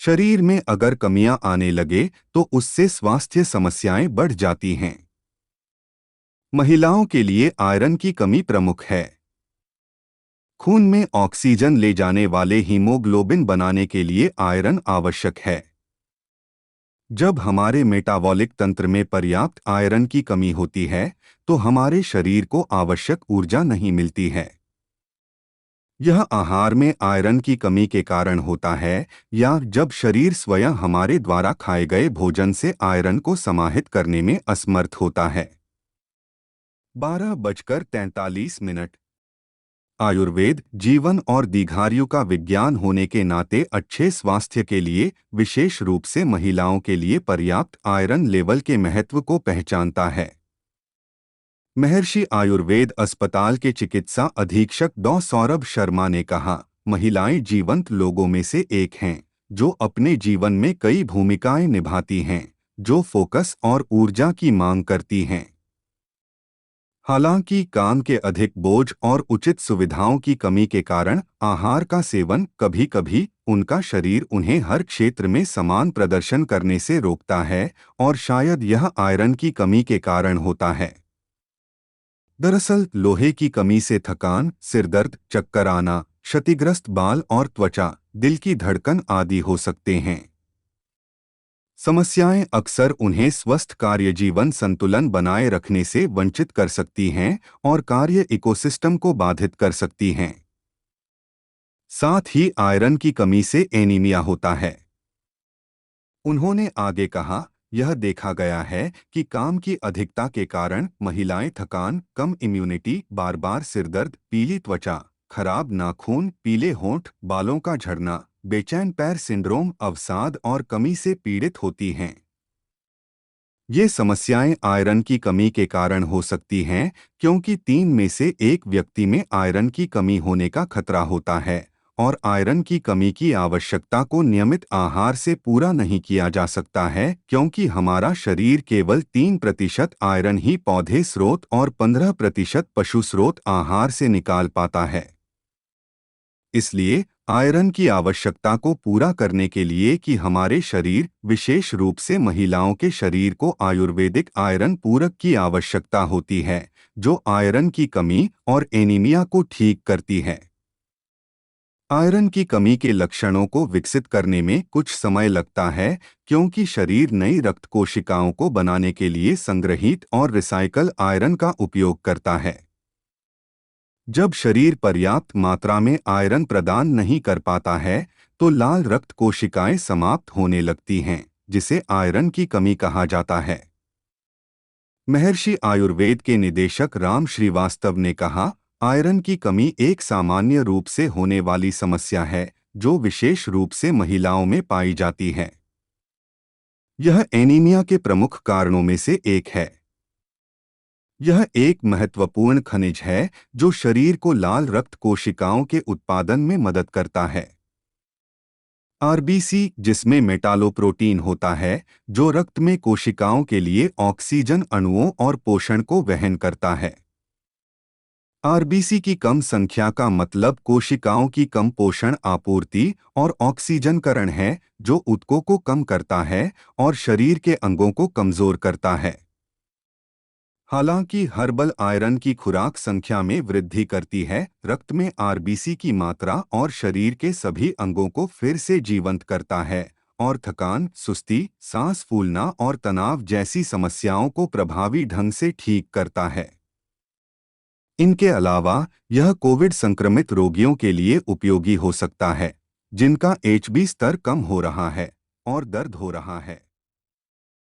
शरीर में अगर कमियां आने लगे तो उससे स्वास्थ्य समस्याएं बढ़ जाती हैं। महिलाओं के लिए आयरन की कमी प्रमुख है। खून में ऑक्सीजन ले जाने वाले हीमोग्लोबिन बनाने के लिए आयरन आवश्यक है। जब हमारे मेटाबॉलिक तंत्र में पर्याप्त आयरन की कमी होती है तो हमारे शरीर को आवश्यक ऊर्जा नहीं मिलती है। यह आहार में आयरन की कमी के कारण होता है या जब शरीर स्वयं हमारे द्वारा खाए गए भोजन से आयरन को समाहित करने में असमर्थ होता है। 12:43। आयुर्वेद जीवन और दीर्घायु का विज्ञान होने के नाते अच्छे स्वास्थ्य के लिए विशेष रूप से महिलाओं के लिए पर्याप्त आयरन लेवल के महत्व को पहचानता है। महर्षि आयुर्वेद अस्पताल के चिकित्सा अधीक्षक डॉ सौरभ शर्मा ने कहा, महिलाएं जीवंत लोगों में से एक हैं जो अपने जीवन में कई भूमिकाएं निभाती हैं जो फोकस और ऊर्जा की मांग करती हैं। हालांकि काम के अधिक बोझ और उचित सुविधाओं की कमी के कारण आहार का सेवन कभी-कभी उनका शरीर उन्हें हर क्षेत्र में समान प्रदर्शन करने से रोकता है और शायद यह आयरन की कमी के कारण होता है। दरअसल लोहे की कमी से थकान, सिरदर्द, चक्कर आना, क्षतिग्रस्त बाल और त्वचा, दिल की धड़कन आदि हो सकते हैं। समस्याएं अक्सर उन्हें स्वस्थ कार्य जीवन संतुलन बनाए रखने से वंचित कर सकती हैं और कार्य इकोसिस्टम को बाधित कर सकती हैं। साथ ही आयरन की कमी से एनीमिया होता है। उन्होंने आगे कहा, यह देखा गया है कि काम की अधिकता के कारण महिलाएं थकान, कम इम्यूनिटी, बार-बार सिरदर्द, पीली त्वचा, खराब नाखून, पीले होंठ, बालों का झड़ना, बेचैन पैर सिंड्रोम, अवसाद और कमी से पीड़ित होती हैं। ये समस्याएं आयरन की कमी के कारण हो सकती हैं क्योंकि 3 में से 1 व्यक्ति में आयरन की कमी होने का खतरा होता है और आयरन की कमी की आवश्यकता को नियमित आहार से पूरा नहीं किया जा सकता है क्योंकि हमारा शरीर केवल 3% आयरन ही पौधे स्रोत और 15% पशु स्रोत आहार से निकाल पाता है। इसलिए आयरन की आवश्यकता को पूरा करने के लिए कि हमारे शरीर, विशेष रूप से महिलाओं के शरीर को आयुर्वेदिक आयरन पूरक की आवश्यकता होती है जो आयरन की कमी और एनीमिया को ठीक करती है। आयरन की कमी के लक्षणों को विकसित करने में कुछ समय लगता है क्योंकि शरीर नई रक्त कोशिकाओं को बनाने के लिए संग्रहीत और रिसाइकल आयरन का उपयोग करता है। जब शरीर पर्याप्त मात्रा में आयरन प्रदान नहीं कर पाता है तो लाल रक्त कोशिकाएं समाप्त होने लगती हैं, जिसे आयरन की कमी कहा जाता है। महर्षि आयुर्वेद के निदेशक राम श्रीवास्तव ने कहा, आयरन की कमी एक सामान्य रूप से होने वाली समस्या है जो विशेष रूप से महिलाओं में पाई जाती है। यह एनीमिया के प्रमुख कारणों में से एक है। यह एक महत्वपूर्ण खनिज है जो शरीर को लाल रक्त कोशिकाओं के उत्पादन में मदद करता है। आरबीसी, जिसमें मेटालोप्रोटीन होता है, जो रक्त में कोशिकाओं के लिए ऑक्सीजन अणुओं और पोषण को वहन करता है। आरबीसी की कम संख्या का मतलब कोशिकाओं की कम पोषण आपूर्ति और ऑक्सीजनकरण है, जो ऊतकों को कम करता है और शरीर के अंगों को कमजोर करता है। हालांकि हर्बल आयरन की खुराक संख्या में वृद्धि करती है, रक्त में आरबीसी की मात्रा और शरीर के सभी अंगों को फिर से जीवंत करता है और थकान, सुस्ती, सांस फूलना और तनाव जैसी समस्याओं को प्रभावी ढंग से ठीक करता है। इनके अलावा यह कोविड संक्रमित रोगियों के लिए उपयोगी हो सकता है जिनका एचबी स्तर कम हो रहा है और दर्द हो रहा है।